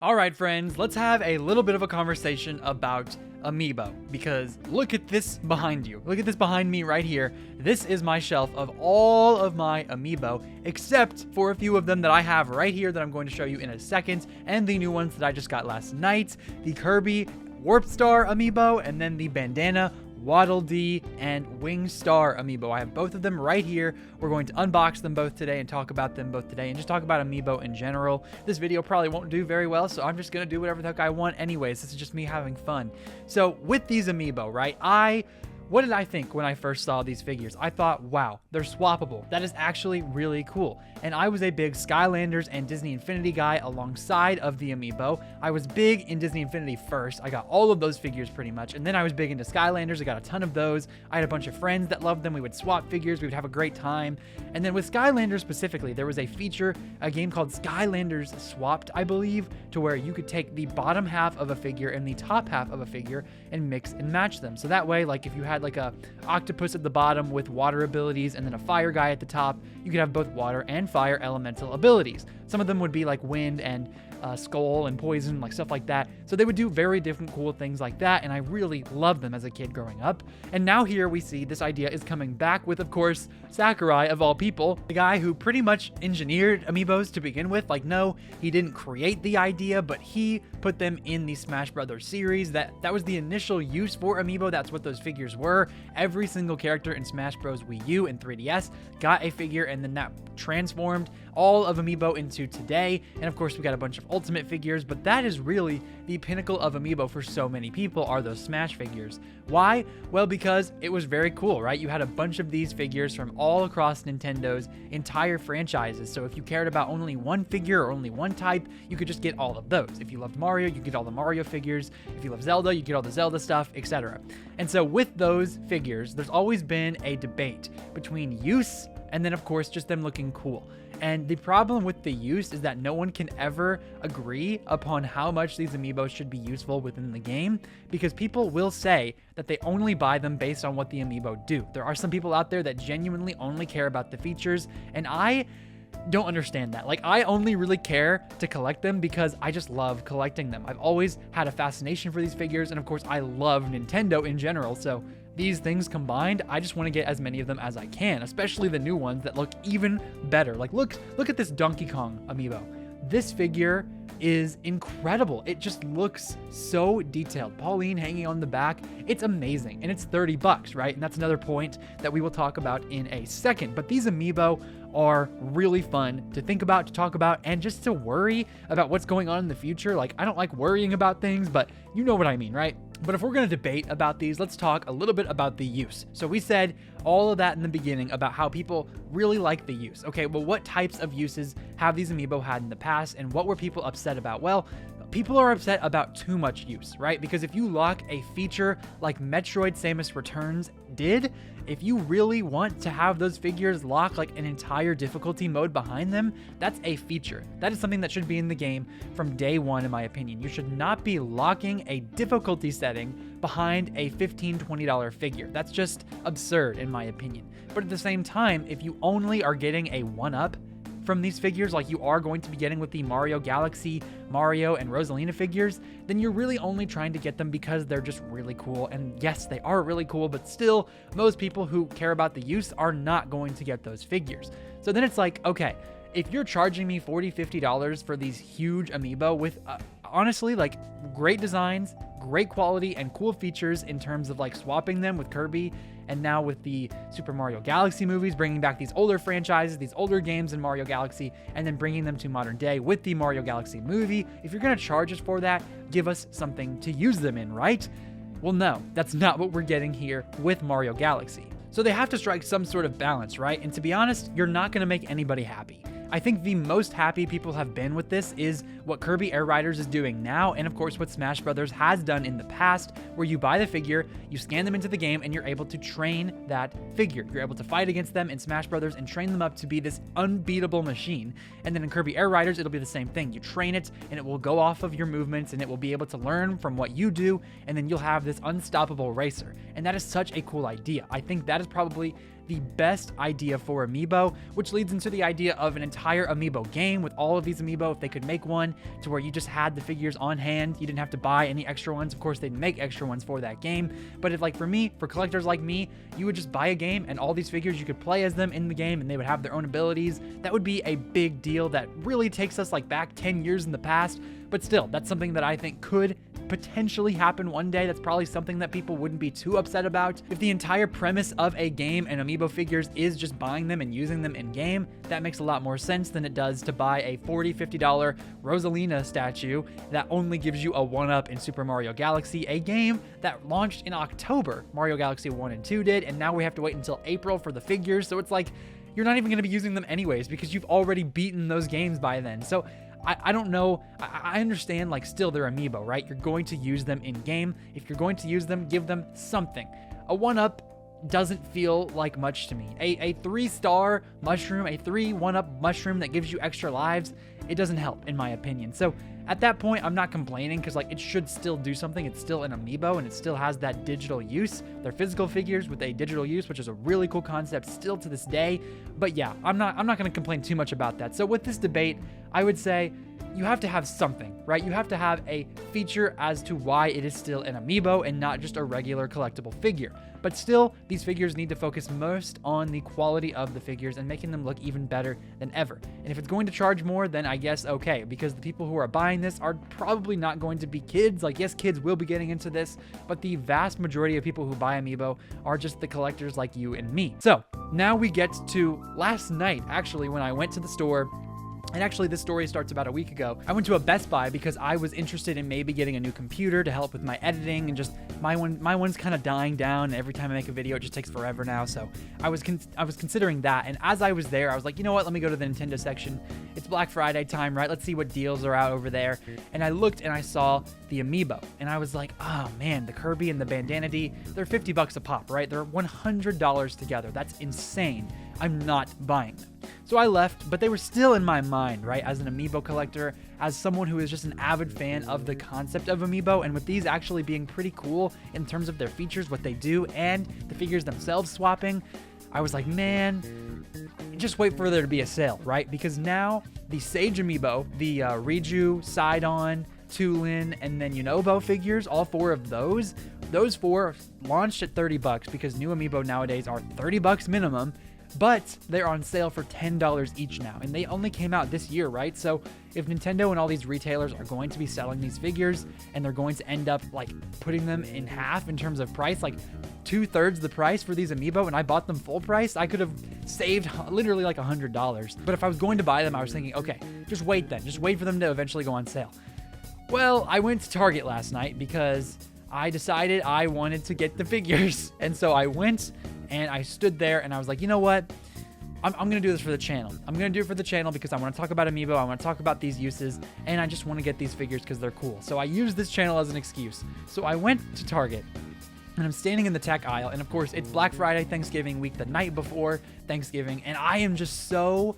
All right, friends, let's have a little bit of a conversation about Amiibo, because look at this behind you. Look at this behind me right here. This is my shelf of all of my Amiibo, except for a few of them that I have right here that I'm going to show you in a second, and the new ones that I just got last night, the Kirby Warp Star Amiibo, and then the Bandana Waddle Dee and Wing Star Amiibo. I have both of them right here. We're going to unbox them both today and talk about them both today and just talk about Amiibo in general. This video probably won't do very well, so I'm just going to do whatever the heck I want anyways. This is just me having fun. So with these Amiibo, right, what did I think when I first saw these figures? I thought, wow, they're swappable. That is actually really cool. And I was a big Skylanders and Disney Infinity guy alongside of the Amiibo. I was big in Disney Infinity first. I got all of those figures pretty much. And then I was big into Skylanders. I got a ton of those. I had a bunch of friends that loved them. We would swap figures. We would have a great time. And then with Skylanders specifically, there was a feature, a game called Skylanders Swapped, I believe, to where you could take the bottom half of a figure and the top half of a figure and mix and match them. So that way, like if you had like a octopus at the bottom with water abilities and then a fire guy at the top, you could have both water and fire elemental abilities. Some of them would be like wind and skull and poison, like stuff like that. So they would do very different cool things like that, and I really loved them as a kid growing up. And now here we see this idea is coming back with, of course, Sakurai of all people, the guy who pretty much engineered Amiibos to begin with. Like, no, he didn't create the idea, but he put them in the Smash Brothers series. That was the initial use for Amiibo. That's what those figures were. Every single character in Smash Bros. Wii U and 3DS got a figure, and then that transformed all of Amiibo into today. And of course, we got a bunch of Ultimate figures, but that is really the pinnacle of Amiibo for so many people, are those Smash figures. Why? Well, because it was very cool, right? You had a bunch of these figures from all across Nintendo's entire franchises. So if you cared about only one figure or only one type, you could just get all of those. If you loved Mario, you get all the Mario figures. If you love Zelda, you get all the Zelda stuff, etc. And so with those figures, there's always been a debate between use and then, of course, just them looking cool. And the problem with the use is that no one can ever agree upon how much these Amiibos should be useful within the game, because people will say that they only buy them based on what the Amiibo do. There are some people out there that genuinely only care about the features, and I don't understand that. Like, I only really care to collect them because I just love collecting them. I've always had a fascination for these figures, and of course, I love Nintendo in general, so these things combined, I just want to get as many of them as I can, especially the new ones that look even better. Like, look at this Donkey Kong Amiibo. This figure is incredible. It just looks so detailed. Pauline hanging on the back, it's amazing. And it's $30, right? And that's another point that we will talk about in a second. But these Amiibo are really fun to think about, to talk about, and just to worry about what's going on in the future. Like, I don't like worrying about things, but you know what I mean, right? But if we're going to debate about these, let's talk a little bit about the use. So we said all of that in the beginning about how people really like the use. Okay, well, what types of uses have these Amiibo had in the past, and what were people upset about? Well, people are upset about too much use, right? Because if you lock a feature like Metroid Samus Returns did, if you really want to have those figures lock like an entire difficulty mode behind them, that's a feature. That is something that should be in the game from day one, in my opinion. You should not be locking a difficulty setting behind a $15, $20 figure. That's just absurd, in my opinion. But at the same time, if you only are getting a one-up from these figures, like you are going to be getting with the Mario Galaxy, Mario, and Rosalina figures, then you're really only trying to get them because they're just really cool. And yes, they are really cool, but still, most people who care about the use are not going to get those figures. So then it's like, okay, if you're charging me $40, $50 for these huge Amiibo with, honestly, like great designs, great quality, and cool features in terms of like swapping them with Kirby, and now with the Super Mario Galaxy movies, bringing back these older franchises, these older games in Mario Galaxy, and then bringing them to modern day with the Mario Galaxy movie. If you're going to charge us for that, give us something to use them in, right? Well, no, that's not what we're getting here with Mario Galaxy. So they have to strike some sort of balance, right? And to be honest, you're not going to make anybody happy. I think the most happy people have been with this is what Kirby Air Riders is doing now, and of course what Smash Brothers has done in the past, where you buy the figure, you scan them into the game, and you're able to train that figure. You're able to fight against them in Smash Brothers and train them up to be this unbeatable machine. And then in Kirby Air Riders, it'll be the same thing. You train it, and it will go off of your movements, and it will be able to learn from what you do, and then you'll have this unstoppable racer. And that is such a cool idea. I think that is probably the best idea for Amiibo, which leads into the idea of an entire Amiibo game with all of these Amiibo. If they could make one to where you just had the figures on hand, you didn't have to buy any extra ones. Of course, they'd make extra ones for that game. But if, like, for me, for collectors like me, you would just buy a game and all these figures, you could play as them in the game and they would have their own abilities. That would be a big deal that really takes us like back 10 years in the past. But still, that's something that I think could potentially happen one day. That's probably something that people wouldn't be too upset about. If the entire premise of a game and Amiibo figures is just buying them and using them in game, that makes a lot more sense than it does to buy a $40, $50 Rosalina statue that only gives you a 1-up in Super Mario Galaxy, a game that launched in October. Mario Galaxy 1 and 2 did, and now we have to wait until April for the figures. So it's like, you're not even going to be using them anyways because you've already beaten those games by then. So I don't know. I understand, like, still they're Amiibo, right? You're going to use them in game. If you're going to use them, give them something. A 1-up doesn't feel like much to me. A 3-star mushroom, a 3 1-up mushroom that gives you extra lives, it doesn't help, in my opinion. So at that point, I'm not complaining because, like, it should still do something. It's still an Amiibo and it still has that digital use. They're physical figures with a digital use, which is a really cool concept still to this day. But yeah, I'm not going to complain too much about that. So with this debate, I would say you have to have something, right? You have to have a feature as to why it is still an Amiibo and not just a regular collectible figure. But still, these figures need to focus most on the quality of the figures and making them look even better than ever. And if it's going to charge more, then I guess okay, because the people who are buying this are probably not going to be kids. Like, yes, kids will be getting into this, but the vast majority of people who buy Amiibo are just the collectors like you and me. So now we get to last night, actually, when I went to the store. And actually, this story starts about a week ago. I went to a Best Buy because I was interested in maybe getting a new computer to help with my editing, and just my one's kind of dying down. Every time I make a video, it just takes forever now. So I was considering that. And as I was there, I was like, you know what? Let me go to the Nintendo section. It's Black Friday time, right? Let's see what deals are out over there. And I looked and I saw the Amiibo, and I was like, oh man, the Kirby and the Bandana D, they're $50 a pop, right? They're $100 together. That's insane. I'm not buying them. So I left, but they were still in my mind, right? As an Amiibo collector, as someone who is just an avid fan of the concept of Amiibo, and with these actually being pretty cool in terms of their features, what they do, and the figures themselves swapping, I was like, man, just wait for there to be a sale, right? Because now the Sage Amiibo, the Riju, Sidon, Tulin, and then Yunobo figures, all 4 of those 4 launched at $30 because new Amiibo nowadays are $30 minimum. But they're on sale for $10 each now, and they only came out this year, right? So if Nintendo and all these retailers are going to be selling these figures and they're going to end up like putting them in half in terms of price, like 2/3 the price for these Amiibo, and I bought them full price, I could have saved literally like $100. But if I was going to buy them, I was thinking, okay, just wait then. Just wait for them to eventually go on sale. Well, I went to Target last night because I decided I wanted to get the figures. And so I went and I stood there and I was like, you know what? I'm going to do this for the channel. I'm going to do it for the channel because I want to talk about Amiibo. I want to talk about these uses, and I just want to get these figures because they're cool. So I used this channel as an excuse. So I went to Target and I'm standing in the tech aisle. And of course, it's Black Friday, Thanksgiving week, the night before Thanksgiving. And I am just so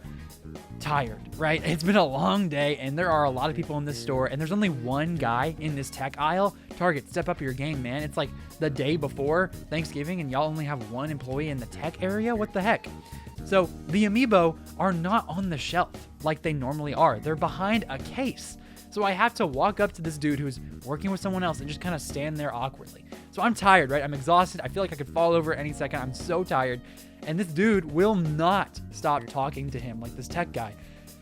tired, right? It's been a long day and there are a lot of people in this store and there's only one guy in this tech aisle. Target, step up your game, man. It's like the day before Thanksgiving and y'all only have one employee in the tech area. What the heck? So the Amiibo are not on the shelf like they normally are. They're behind a case. So I have to walk up to this dude who's working with someone else and just kind of stand there awkwardly. So I'm tired, right? I'm exhausted. I feel like I could fall over any second. I'm so tired. And this dude will not stop talking to him, like this tech guy.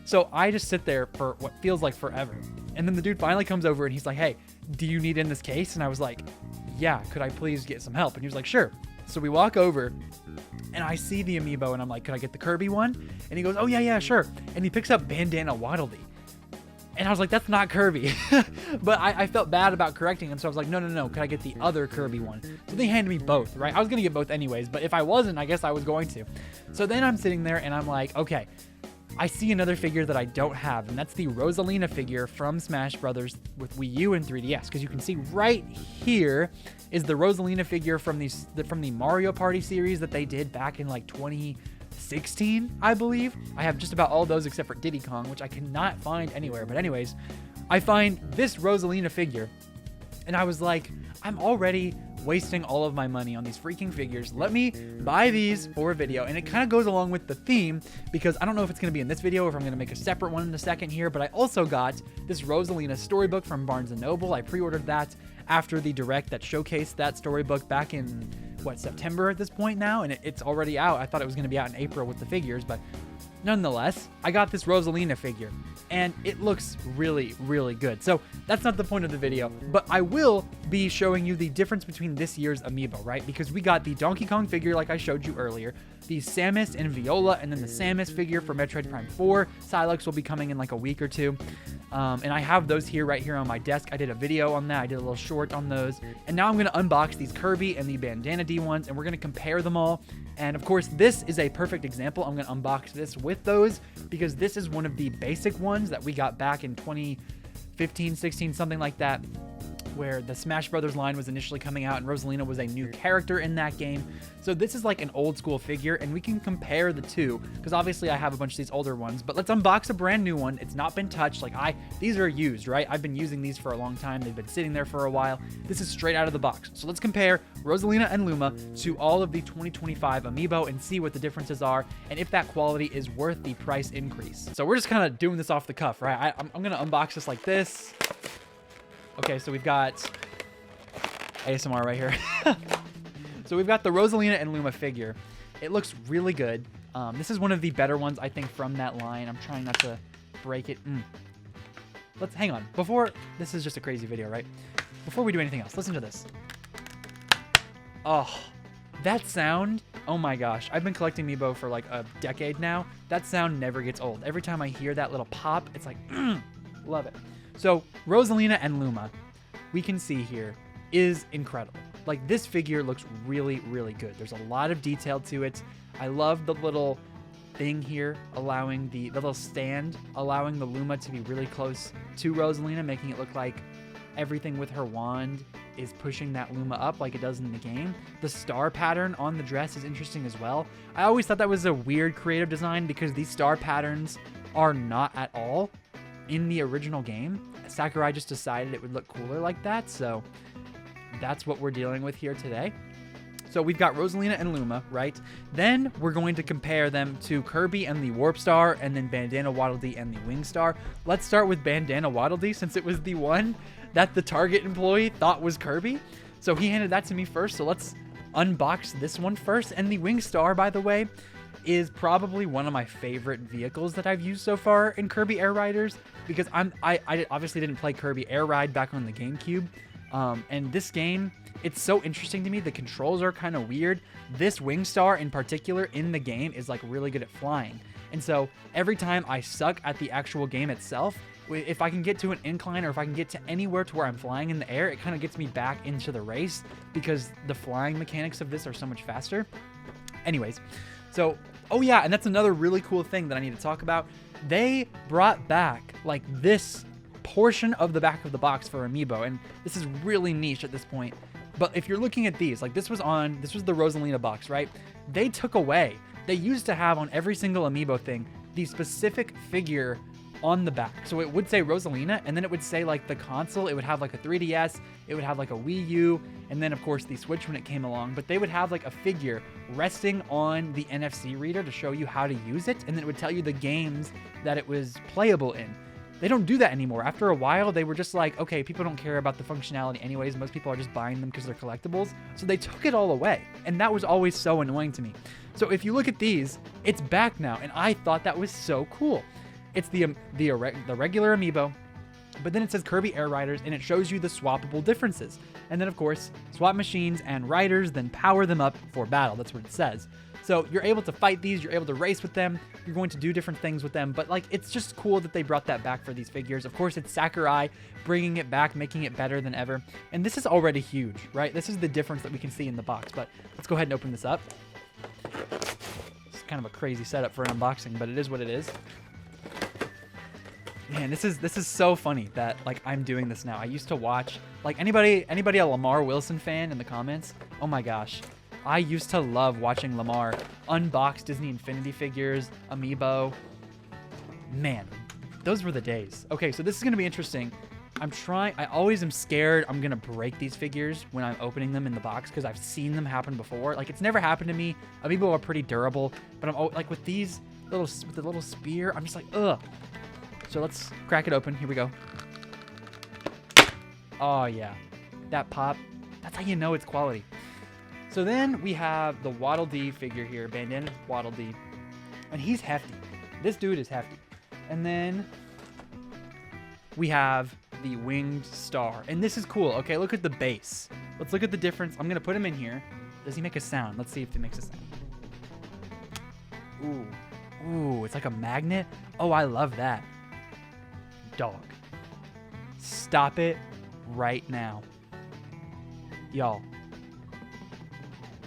So I just sit there for what feels like forever. And then the dude finally comes over and he's like, hey, do you need in this case? And I was like, yeah, could I please get some help? And he was like, sure. So we walk over and I see the Amiibo and I'm like, could I get the Kirby one? And he goes, oh yeah, sure. And he picks up Bandana Waddle Dee. And I was like, that's not Kirby. But I felt bad about correcting him. So I was like, no. Could I get the other Kirby one? So they handed me both, right? I was going to get both anyways. But if I wasn't, I guess I was going to. So then I'm sitting there and I'm like, okay, I see another figure that I don't have. And that's the Rosalina figure from Smash Brothers with Wii U and 3DS. Because you can see right here is the Rosalina figure from the Mario Party series that they did back in like 2016, I believe. I have just about all those except for Diddy Kong, which I cannot find anywhere. But anyways, I find this Rosalina figure and I was like, I'm already wasting all of my money on these freaking figures. Let me buy these for a video, and it kind of goes along with the theme because I don't know if it's going to be in this video or if I'm going to make a separate one in a second here, but I also got this Rosalina storybook from Barnes & Noble. I pre-ordered that after the direct that showcased that storybook back in, what, September at this point now, and it's already out. I thought it was going to be out in April with the figures, but nonetheless, I got this Rosalina figure, and it looks really, really good. So that's not the point of the video, but I will be showing you the difference between this year's Amiibo, right? Because we got the Donkey Kong figure like I showed you earlier, the Samus and Viola, and then the Samus figure for Metroid Prime 4. Silex will be coming in like a week or two. And I have those here right here on my desk. I did a video on that. I did a little short on those. And now I'm going to unbox these Kirby and the Bandana D ones, and we're going to compare them all. And of course, this is a perfect example. I'm going to unbox this with those because this is one of the basic ones that we got back in 2015, 16, something like that, where the Smash Brothers line was initially coming out and Rosalina was a new character in that game. So this is like an old school figure, and we can compare the two because obviously I have a bunch of these older ones, but let's unbox a brand new one. It's not been touched. These are used, right? I've been using these for a long time. They've been sitting there for a while. This is straight out of the box. So let's compare Rosalina and Luma to all of the 2025 Amiibo and see what the differences are and if that quality is worth the price increase. So we're just kind of doing this off the cuff, right? I'm going to unbox this like this. Okay, so we've got ASMR right here. So we've got the Rosalina and Luma figure. It looks really good. This is one of the better ones, I think, from that line. I'm trying not to break it. Let's hang on. This is just a crazy video, right? Before we do anything else, listen to this. Oh, that sound. Oh my gosh. I've been collecting Amiibo for like a decade now. That sound never gets old. Every time I hear that little pop, it's like, love it. So Rosalina and Luma, we can see here, is incredible. Like, this figure looks really, really good. There's a lot of detail to it. I love the little thing here, allowing the little stand, allowing the Luma to be really close to Rosalina, making it look like everything with her wand is pushing that Luma up like it does in the game. The star pattern on the dress is interesting as well. I always thought that was a weird creative design because these star patterns are not at all in the original game. Sakurai just decided it would look cooler like that, so that's what we're dealing with here today. So we've got Rosalina and Luma, right? Then we're going to compare them to Kirby and the Warp Star, and then Bandana Waddle Dee and the Wing Star. Let's start with Bandana Waddle Dee since it was the one that the Target employee thought was Kirby. So he handed that to me first, so let's unbox this one first. And the Wing Star, by the way, is probably one of my favorite vehicles that I've used so far in Kirby Air Riders because I obviously didn't play Kirby Air Ride back on the GameCube. And this game, it's so interesting to me. The controls are kind of weird. This Wing Star in particular in the game is like really good at flying. And so every time I suck at the actual game itself, if I can get to an incline or if I can get to anywhere to where I'm flying in the air, it kind of gets me back into the race because the flying mechanics of this are so much faster. Anyways, so, oh yeah, and that's another really cool thing that I need to talk about. They brought back like this portion of the back of the box for Amiibo, and this is really niche at this point. But if you're looking at these, like this was the Rosalina box, right? They took away, they used to have on every single Amiibo thing, the specific figure on the back. So it would say Rosalina, and then it would say like the console, it would have like a 3DS, it would have like a Wii U, and then of course the Switch when it came along, but they would have like a figure resting on the NFC reader to show you how to use it, and then it would tell you the games that it was playable in. They don't do that anymore. After a while, they were just like, okay, people don't care about the functionality anyways. Most people are just buying them because they're collectibles. So they took it all away. And that was always so annoying to me. So if you look at these, it's back now. And I thought that was so cool. It's the regular Amiibo, but then it says Kirby Air Riders, and it shows you the swappable differences. And then, of course, swap machines and riders, then power them up for battle. That's what it says. So you're able to fight these, you're able to race with them, you're going to do different things with them, but like it's just cool that they brought that back for these figures. Of course, it's Sakurai bringing it back, making it better than ever. And this is already huge, right? This is the difference that we can see in the box, but let's go ahead and open this up. It's kind of a crazy setup for an unboxing, but it is what it is. Man, this is so funny that like I'm doing this now. I used to watch like anybody a Lamar Wilson fan in the comments? Oh my gosh. I used to love watching Lamar unbox Disney Infinity figures, Amiibo. Man, those were the days. Okay, so this is going to be interesting. I always am scared I'm gonna break these figures when I'm opening them in the box because I've seen them happen before. Like, it's never happened to me. Amiibo are pretty durable, but I'm like with these with the little spear, I'm just like, ugh. So let's crack it open. Here we go. Oh yeah, that pop. That's how you know it's quality. So then we have the Waddle Dee figure here, Bandana Waddle Dee, and he's hefty. This dude is hefty. And then we have the Winged Star, and this is cool. Okay, look at the base. Let's look at the difference. I'm gonna put him in here. Does he make a sound? Let's see if he makes a sound. Ooh, it's like a magnet. Oh, I love that. Dog. Stop it right now. Y'all.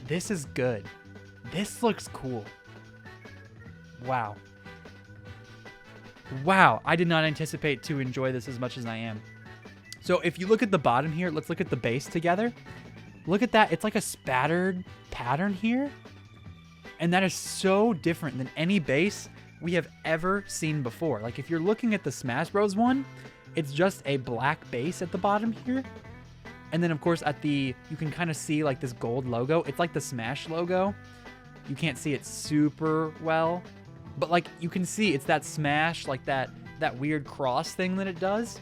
This is good. This looks cool. Wow. Wow, I did not anticipate to enjoy this as much as I am. So if you look at the bottom here, let's look at the base together. Look at that. It's like a spattered pattern here. And that is so different than any base we have ever seen before. Like, if you're looking at the Smash Bros. One, it's just a black base at the bottom here. And then, of course, you can kind of see, like, this gold logo. It's like the Smash logo. You can't see it super well. But, like, you can see it's that Smash, like that weird cross thing that it does.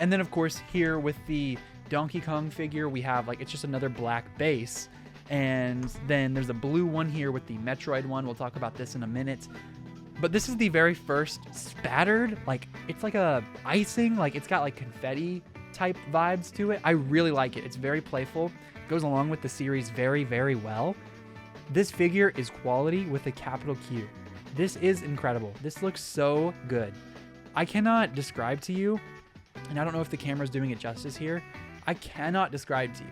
And then, of course, here with the Donkey Kong figure, we have, like, it's just another black base. And then there's a blue one here with the Metroid one. We'll talk about this in a minute. But this is the very first spattered, like, it's like a icing, like, it's got, like, confetti type vibes to it. I really like it. It's very playful. It goes along with the series very, very well. This figure is quality with a capital Q. This is incredible. This looks so good. I cannot describe to you, and I don't know if the camera's doing it justice here, I cannot describe to you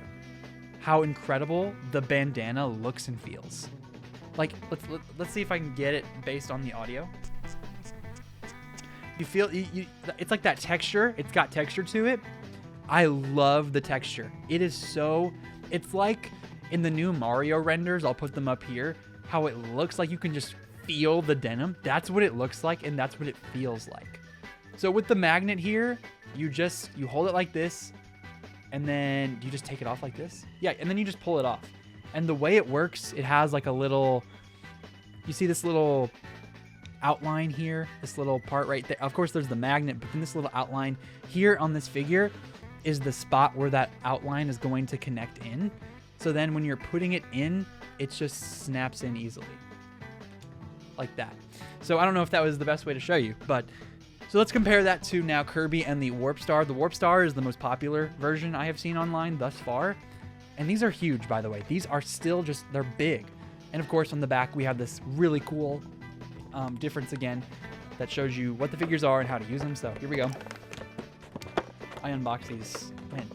how incredible the bandana looks and feels. Like, let's see if I can get it based on the audio. You feel, it's like that texture. It's got texture to it. I love the texture. It is so, it's like in the new Mario renders, I'll put them up here, how it looks like you can just feel the denim. That's what it looks like, and that's what it feels like. So with the magnet here, you hold it like this, and then you just take it off like this. Yeah, and then you just pull it off. And the way it works, it has like a little, you see this little outline here, this little part right there. Of course, there's the magnet, but then this little outline here on this figure is the spot where that outline is going to connect in. So then when you're putting it in, it just snaps in easily. Like that. So I don't know if that was the best way to show you, but so let's compare that to now Kirby and the Warp Star. The Warp Star is the most popular version I have seen online thus far. And these are huge, by the way. These are still just, they're big. And of course, on the back, we have this really cool difference again that shows you what the figures are and how to use them. So here we go. I unbox these. Man,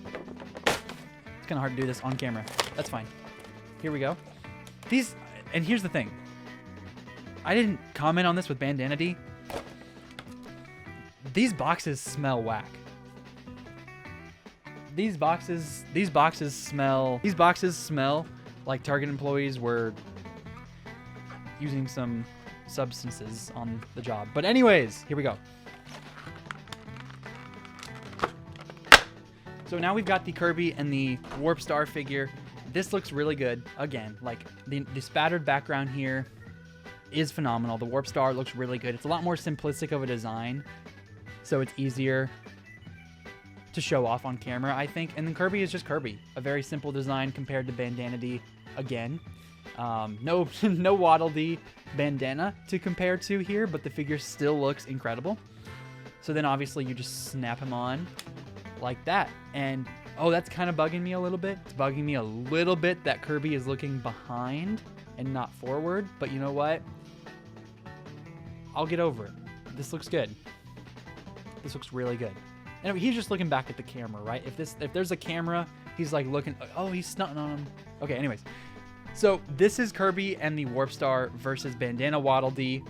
it's kind of hard to do this on camera. That's fine. Here we go. These, and here's the thing. I didn't comment on this with Bandana D. These boxes smell whack. These boxes smell like Target employees were using some substances on the job. But anyways, here we go. So now we've got the Kirby and the Warp Star figure. This looks really good. Again, like the spattered background here is phenomenal. The Warp Star looks really good. It's a lot more simplistic of a design, so it's easier to show off on camera, I think. And then Kirby is just Kirby. A very simple design compared to Bandana D again. No Waddle Dee bandana to compare to here, but the figure still looks incredible. So then obviously you just snap him on like that. And oh, that's kind of bugging me a little bit. It's bugging me a little bit that Kirby is looking behind and not forward. But you know what? I'll get over it. This looks good. This looks really good. And he's just looking back at the camera, right? If there's a camera, he's like looking, oh, he's stunting on him. Okay, anyways. So this is Kirby and the Warp Star versus Bandana Waddle Dee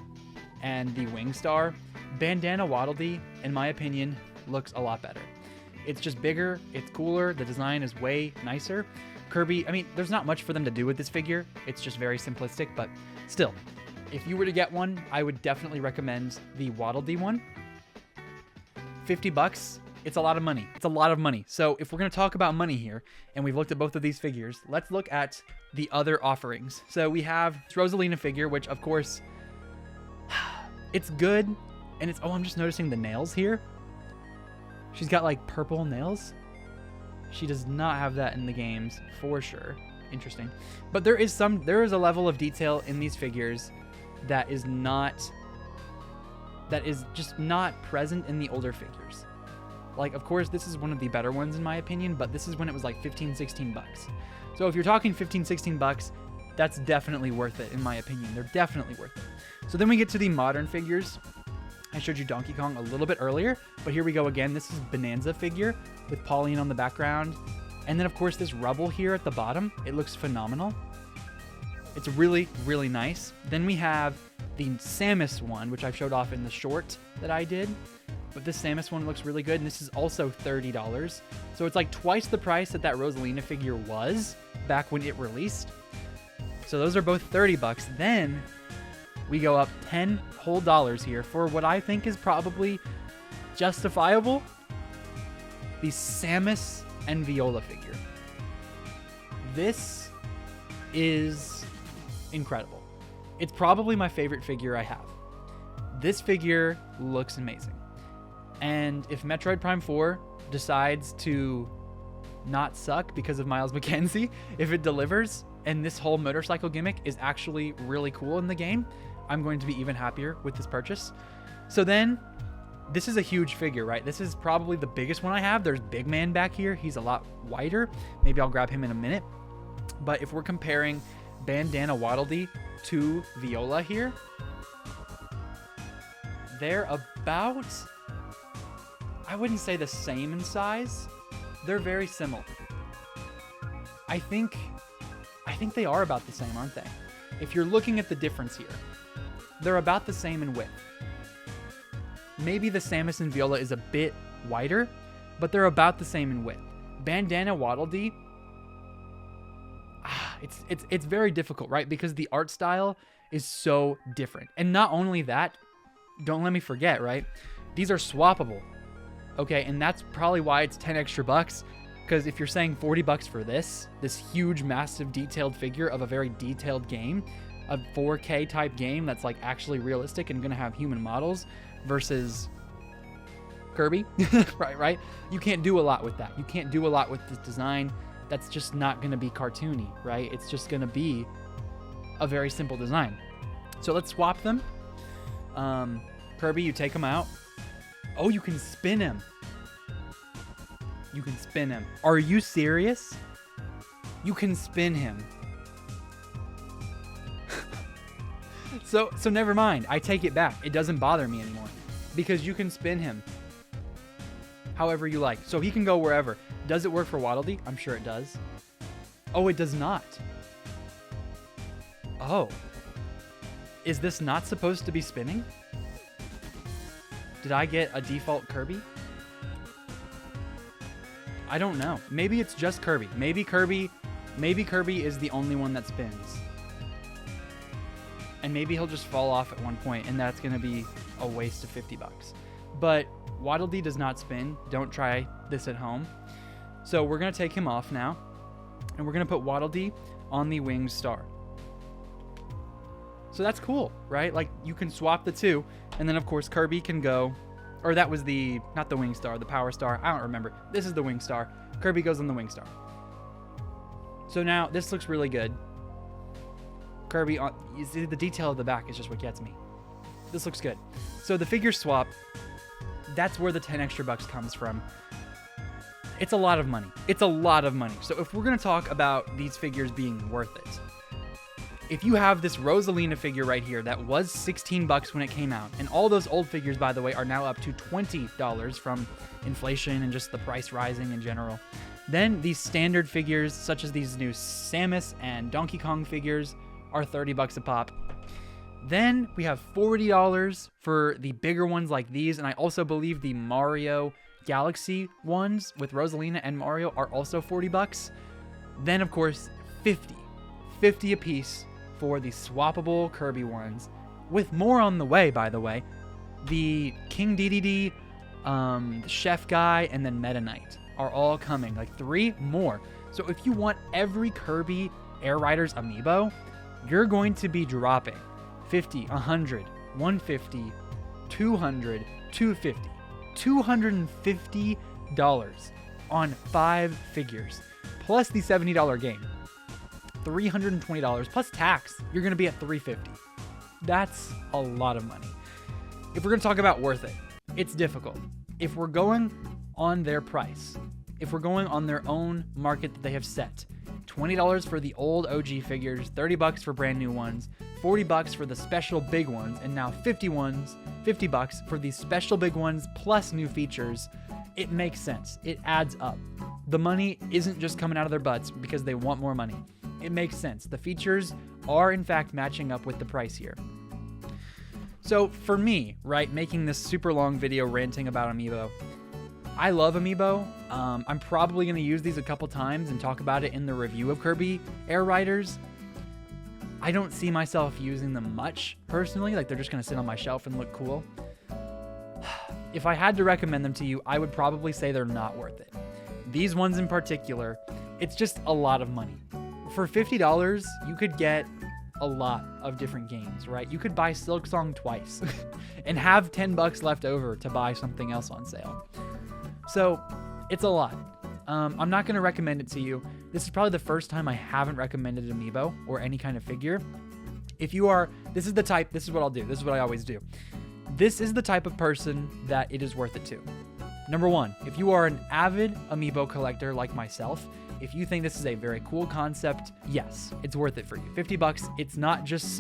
and the Wing Star. Bandana Waddle Dee, in my opinion, looks a lot better. It's just bigger, it's cooler, the design is way nicer. Kirby, I mean, there's not much for them to do with this figure. It's just very simplistic, but still, if you were to get one, I would definitely recommend the Waddle Dee one. $50 It's a lot of money. It's a lot of money. So if we're going to talk about money here, and we've looked at both of these figures, let's look at the other offerings. So we have this Rosalina figure, which of course, it's good. And it's, oh, I'm just noticing the nails here. She's got like purple nails. She does not have that in the games for sure. Interesting. But there is a level of detail in these figures that is just not present in the older figures. Like, of course, this is one of the better ones in my opinion, but this is when it was like 15, 16 bucks. So if you're talking 15, 16 bucks, that's definitely worth it in my opinion. They're definitely worth it. So then we get to the modern figures. I showed you Donkey Kong a little bit earlier, but here we go again. This is Bonanza figure with Pauline on the background. And then of course this rubble here at the bottom, it looks phenomenal. It's really, really nice. Then we have the Samus one, which I showed off in the short that I did. But this Samus one looks really good, and this is also $30. So it's like twice the price that Rosalina figure was back when it released. So those are both 30 bucks. Then we go up $10 whole here for what I think is probably justifiable. The Samus and Viola figure. This is incredible. It's probably my favorite figure I have. This figure looks amazing. And if Metroid Prime 4 decides to not suck because of Miles McKenzie, if it delivers and this whole motorcycle gimmick is actually really cool in the game, I'm going to be even happier with this purchase. So then, this is a huge figure, right? This is probably the biggest one I have. There's Big Man back here. He's a lot wider. Maybe I'll grab him in a minute. But if we're comparing Bandana Waddle Dee to Viola here, they're about, I wouldn't say the same in size. They're very similar. I think they are about the same, aren't they? If you're looking at the difference here, they're about the same in width. Maybe the Samus and Viola is a bit wider, but they're about the same in width. Bandana Waddle Dee, it's very difficult, right? Because the art style is so different. And not only that, don't let me forget, right? These are swappable. Okay, and that's probably why it's 10 extra bucks. Because if you're saying 40 bucks for this huge, massive, detailed figure of a very detailed game, a 4K type game that's like actually realistic and gonna have human models versus Kirby, right? You can't do a lot with that. You can't do a lot with this design. That's just not gonna be cartoony, right? It's just gonna be a very simple design. So let's swap them. Kirby, you take him out. Oh, you can spin him. You can spin him. Are you serious? You can spin him. So never mind. I take it back. It doesn't bother me anymore because you can spin him however you like. So he can go wherever. Does it work for Waddle Dee? I'm sure it does. Oh, it does not. Oh. Is this not supposed to be spinning? Did I get a default Kirby? I don't know. Maybe it's just Kirby. Maybe Kirby is the only one that spins. And maybe he'll just fall off at one point, and that's going to be a waste of 50 bucks. But Waddle Dee does not spin. Don't try this at home. So we're going to take him off now, and we're going to put Waddle Dee on the winged star. So that's cool, right? Like, you can swap the two, and then, of course, Kirby can go, or that was not the winged star, the power star. I don't remember. This is the winged star. Kirby goes on the winged star. So now, this looks really good. Kirby, you see the detail of the back is just what gets me. This looks good. So the figure swap, that's where the 10 extra bucks comes from. It's a lot of money. It's a lot of money. So if we're going to talk about these figures being worth it, if you have this Rosalina figure right here that was 16 bucks when it came out, and all those old figures, by the way, are now up to $20 from inflation and just the price rising in general, then these standard figures, such as these new Samus and Donkey Kong figures, are 30 bucks a pop. Then we have $40 for the bigger ones like these, and I also believe the Mario Galaxy ones with Rosalina and Mario are also 40 bucks. Then, of course, 50 a piece for the swappable Kirby ones, with more on the way, by the way. The King Dedede the Chef Guy, and then Meta Knight are all coming. Like 3 more. So if you want every Kirby Air Riders Amiibo, you're going to be dropping $50, $100, $150, $200, $250, $250 on 5 figures, plus the $70 game. $320 plus tax. You're going to be at $350. That's a lot of money. If we're going to talk about worth it, it's difficult. If we're going on their price, if we're going on their own market that they have set, $20 for the old OG figures, $30 for brand new ones, $40 for the special big ones, and now $50 for the special big ones plus new features, it makes sense. It adds up. The money isn't just coming out of their butts because they want more money. It makes sense. The features are in fact matching up with the price here. So for me, right, making this super long video ranting about Amiibo, I love Amiibo. I'm probably going to use these a couple times and talk about it in the review of Kirby Air Riders. I don't see myself using them much personally, like they're just going to sit on my shelf and look cool. If I had to recommend them to you, I would probably say they're not worth it. These ones in particular, it's just a lot of money. For $50, you could get a lot of different games, right? You could buy Silksong twice and have $10 left over to buy something else on sale. So it's a lot. I'm not going to recommend it to you. This is probably the first time I haven't recommended Amiibo or any kind of figure. If you are, this is what I'll do. This is what I always do. This is the type of person that it is worth it to. Number 1, if you are an avid Amiibo collector like myself, if you think this is a very cool concept, yes, it's worth it for you. $50, it's not just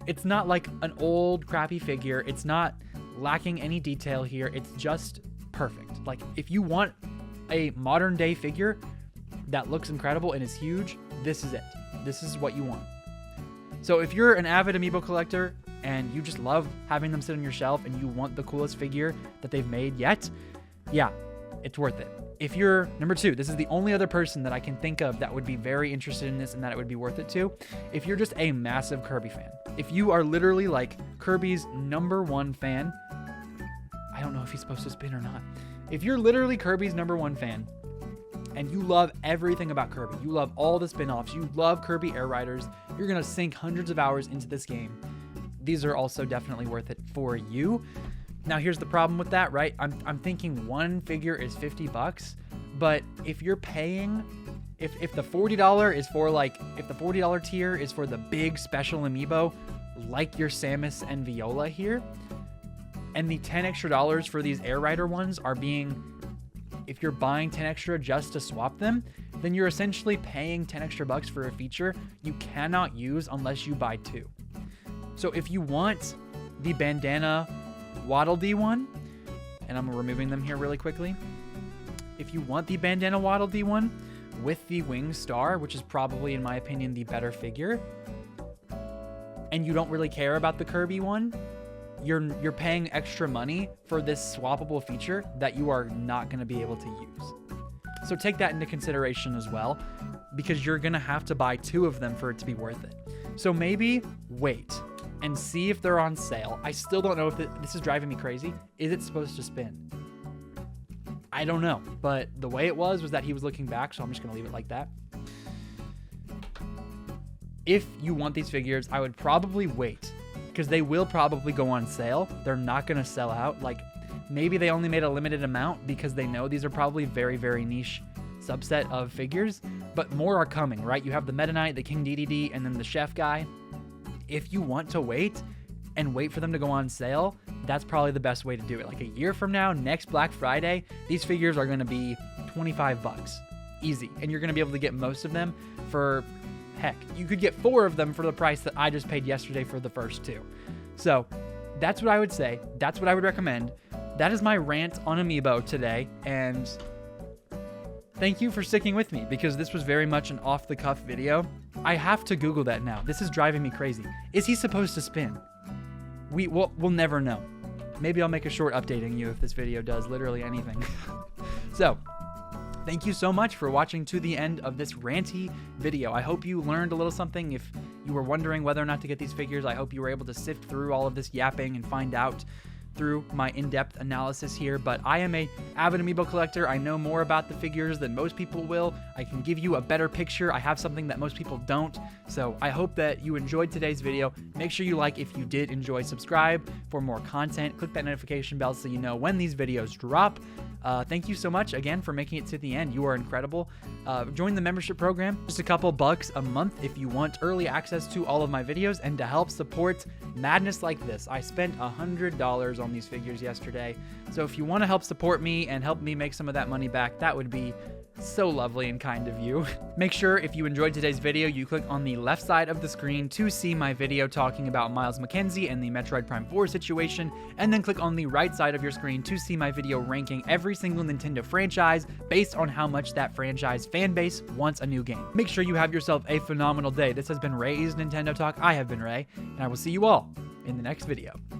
it's not like an old crappy figure. It's not lacking any detail here. It's just perfect. Like if you want a modern day figure that looks incredible and is huge, this is it. This is what you want. So if you're an avid Amiibo collector and you just love having them sit on your shelf and you want the coolest figure that they've made yet, yeah, it's worth it. If you're, number 2, this is the only other person that I can think of that would be very interested in this and that it would be worth it to. If you're just a massive Kirby fan, if you are literally like Kirby's #1 fan, I don't know if he's supposed to spin or not. If you're literally Kirby's #1 fan and you love everything about Kirby, you love all the spin-offs, you love Kirby Air Riders, you're going to sink hundreds of hours into this game, these are also definitely worth it for you. Now here's the problem with that, right? I'm thinking one figure is $50, but if you're paying, if the $40 is for like, if the $40 tier is for the big special Amiibo, like your Samus and Viola here, and the $10 extra for these Air Rider ones are being, if you're buying 10 extra just to swap them, then you're essentially paying 10 extra bucks for a feature you cannot use unless you buy 2. So if you want the bandana Waddle Dee one, and I'm removing them here really quickly. If you want the bandana Waddle Dee one with the wing star, which is probably, in my opinion, the better figure, and you don't really care about the Kirby one, you're paying extra money for this swappable feature that you are not going to be able to use. So take that into consideration as well, because you're going to have to buy 2 of them for it to be worth it. So maybe wait and see if they're on sale. I still don't know if this is driving me crazy. Is it supposed to spin? I don't know, but the way it was that he was looking back, so I'm just going to leave it like that. If you want these figures, I would probably wait, because they will probably go on sale. They're not going to sell out. Like, maybe they only made a limited amount because they know these are probably very, very niche subset of figures, but more are coming, right? You have the Meta Knight, the King DDD, and then the Chef Guy. If you want to wait and wait for them to go on sale, that's probably the best way to do it. Like a year from now, next Black Friday, these figures are going to be $25. Easy. And you're going to be able to get most of them for, heck, you could get 4 of them for the price that I just paid yesterday for the first 2. So that's what I would say. That's what I would recommend. That is my rant on Amiibo today. And thank you for sticking with me, because this was very much an off-the-cuff video. I have to Google that now. This is driving me crazy. Is he supposed to spin? We'll never know. Maybe I'll make a short updating you if this video does literally anything. So, thank you so much for watching to the end of this ranty video. I hope you learned a little something. If you were wondering whether or not to get these figures, I hope you were able to sift through all of this yapping and find out through my in-depth analysis here, but I am a avid Amiibo collector. I know more about the figures than most people will. I can give you a better picture. I have something that most people don't. So I hope that you enjoyed today's video. Make sure you like if you did enjoy, subscribe for more content, click that notification bell so you know when these videos drop. Thank you so much again for making it to the end. You are incredible. Join the membership program, just a couple bucks a month if you want early access to all of my videos and to help support madness like this. I spent $100 on these figures yesterday, so if you want to help support me and help me make some of that money back, that would be so lovely and kind of you. Make sure if you enjoyed today's video, you click on the left side of the screen to see my video talking about Miles McKenzie and the Metroid Prime 4 situation, and then click on the right side of your screen to see my video ranking every single Nintendo franchise based on how much that franchise fan base wants a new game. Make sure you have yourself a phenomenal day. This has been Ray's Nintendo Talk. I have been Ray, and I will see you all in the next video.